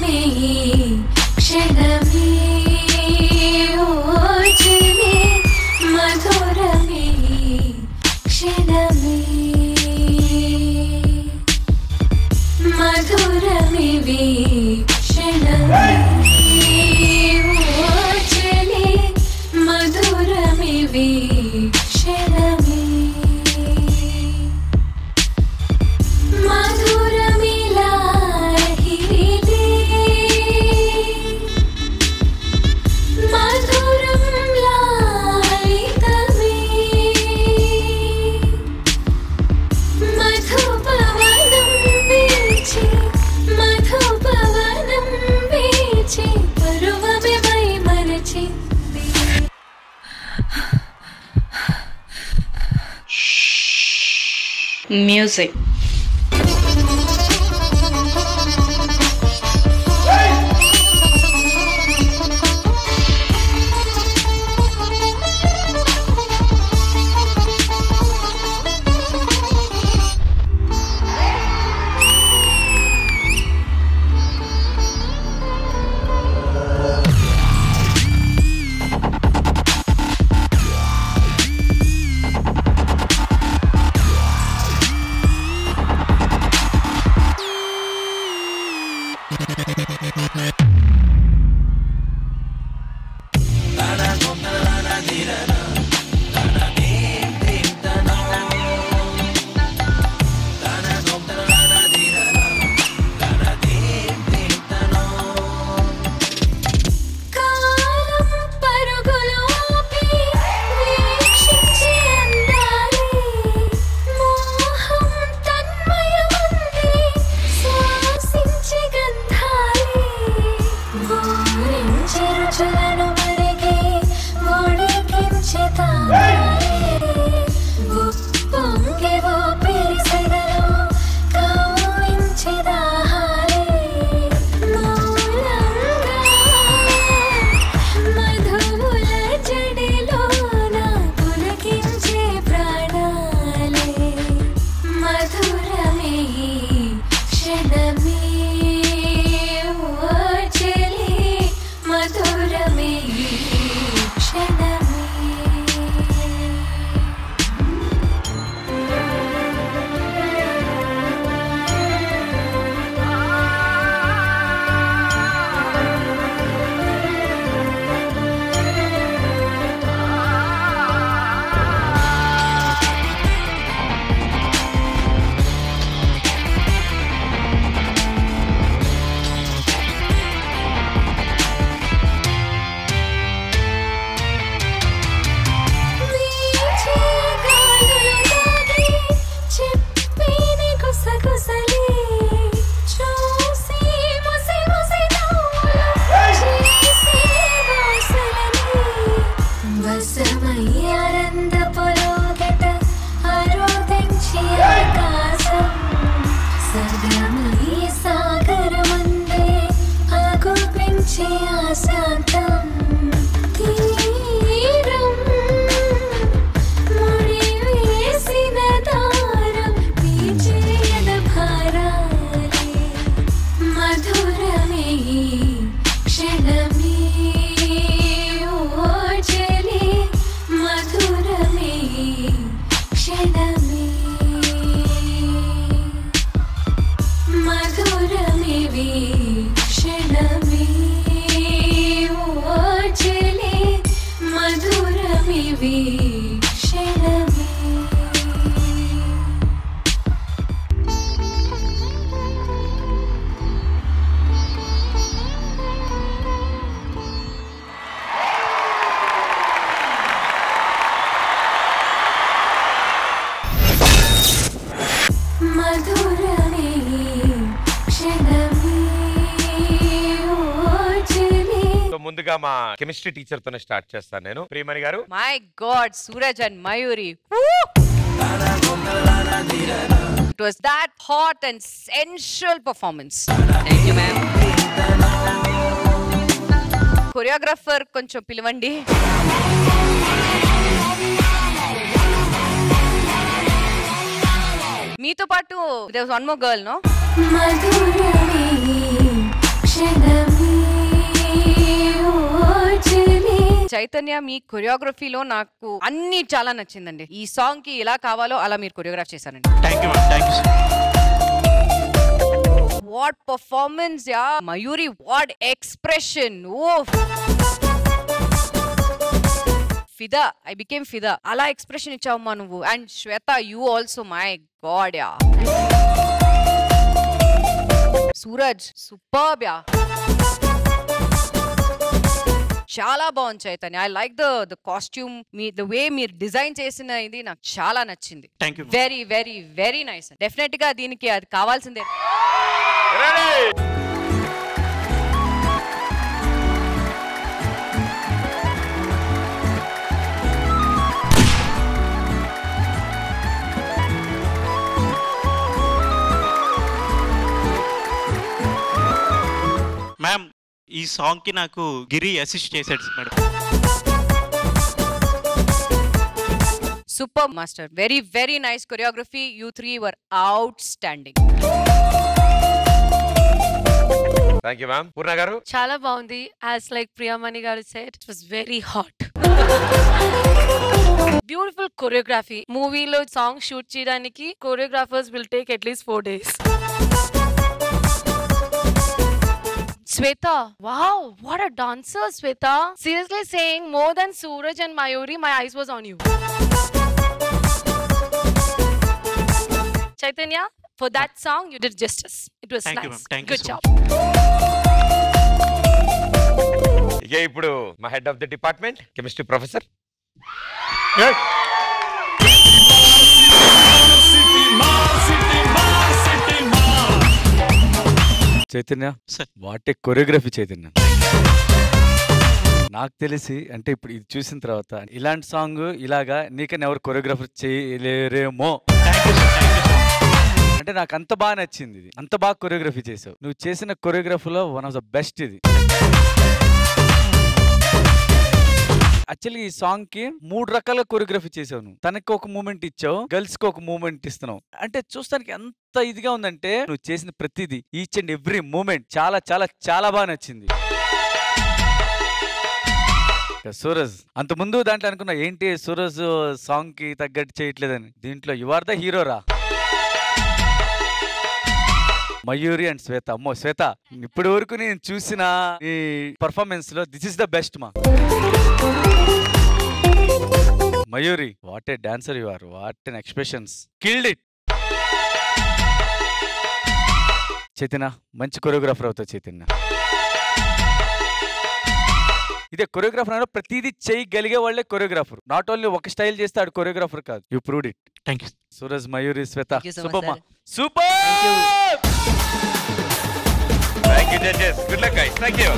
మధురమే క్షణమే ఓచలే మధురమే క్షణమే మధురమే క్షణమే ఓచలే మధురమే క్షణమే మధురమిలా హిరిలే మధురం లాలితమే మధుపవనం వీచి మధుపవనం వీచి పరువమే వై మరచింది మ్యూజిక్ ముందుగా మా కెమిస్ట్రీ టీచర్ తోనే స్టార్ట్ చేస్తాను నేను. ప్రియమణి గారు. My God, Suraj and Mayuri. It was that hot and sensual performance. Thank you, ma'am. Choreographer కొంచెం పిలవండి. మీతో పాటు there was one more girl, no? Chaitanya మీ కొరియోగ్రఫీలో నాకు అన్ని చాలా నచ్చిందండి. ఈ సాంగ్ కి ఎలా కావాలో అలా మీరు కొరియోగ్రాఫ్ చేశారండి. వాట్ పర్ఫార్మెన్స్ యా మయూరి, వాట్ ఎక్స్ప్రెషన్. ఓ ఫిదా, ఐ బికేమ్ ఫిదా. అలా ఎక్స్ప్రెషన్ ఇచ్చావమ్మా నువ్వు. And Shweta, you also, my God యా. సూరజ్ సూపర్బ్ యా. చాలా బాగుంది Chaitanya. I like the costume, the way మీరు డిజైన్ చేసిన ఇది నాకు చాలా నచ్చింది. Very very very nice. Definite గా దీనికి అది కావాల్సిందే. మ్యామ్, ఈ సాంగ్ కి నాకు గిరి అసిస్ట్ చేశాడు madam. Super master, very very nice choreography. You three were outstanding. Thank you ma'am. Poorna గారు? చాలా బాగుంది. యాజ్ లైక్ ప్రియామణి గారు said, it was very hot. Beautiful choreography. మూవీలో సాంగ్ షూట్ చేయడానికి choreographers will take at least 4 days. Sweta, wow, what a dancer, Sweta. Seriously saying, more than Suraj and Mayuri, my eyes was on you. Chaitanya, for that song, you did justice. It was Thank nice. you, ma'am. Thank Good you so job. ఇక ఇప్పుడు మా head of the department chemistry professor. Chaitanya, what a choreography Chaitanya. నాకు తెలిసి అంటే ఇప్పుడు ఇది చూసిన తర్వాత ఇలాంటి సాంగ్ ఇలాగా నీకని ఎవరు కొరియోగ్రఫర్ చేయలేరేమో. అంటే నాకు అంత బాగా నచ్చింది. ఇది అంత బాగా కొరియోగ్రఫీ చేసావు. నువ్వు చేసిన కొరియోగ్రఫీలో వన్ ఆఫ్ ద బెస్ట్ ఇది. యాక్చువల్లీ ఈ సాంగ్ కి 3 రకాల కొరియోగ్రఫీ చేసావు నువ్వు. తనకి ఒక మూమెంట్ ఇచ్చావు, గర్ల్స్ కి ఒక మూమెంట్ ఇస్తున్నావు. అంటే చూస్తానికి ఎంత ఇదిగా ఉందంటే నువ్వు చేసిన ప్రతిదీ, ఈచ్ అండ్ ఎవ్రీ మూమెంట్ చాలా చాలా చాలా బాగా నచ్చింది. సూరజ్, అంత ముందు దాంట్లో అనుకున్నా ఏంటి సూరజ్ సాంగ్ కి తగ్గట్టు చేయట్లేదని. దీంట్లో యు ఆర్ ద హీరోరా. మయూరి అండ్ శ్వేత, అమ్మో శ్వేత, ఇప్పటి వరకు నేను చూసిన ఈ పర్ఫార్మెన్స్ లో దిస్ ఇస్ ద బెస్ట్ మా. Mayuri, what a dancer you are, what an expressions, killed it. Chaitanya, మంచి కొరియోగ్రాఫర్ అవుతావు చైతన్య. ఇదే కొరియోగ్రాఫర్ అంటే ప్రతిదీ చేయగలిగే వాళ్ళే కొరియోగ్రాఫర్. నాట్ ఓన్లీ ఒక స్టైల్ చేస్తే ఆడు కొరియోగ్రాఫర్ కాదు. You proved it. Thank you. Suraj, Mayuri, Shweta, super మా, super. Thank you judges. Good luck guys. Thank you.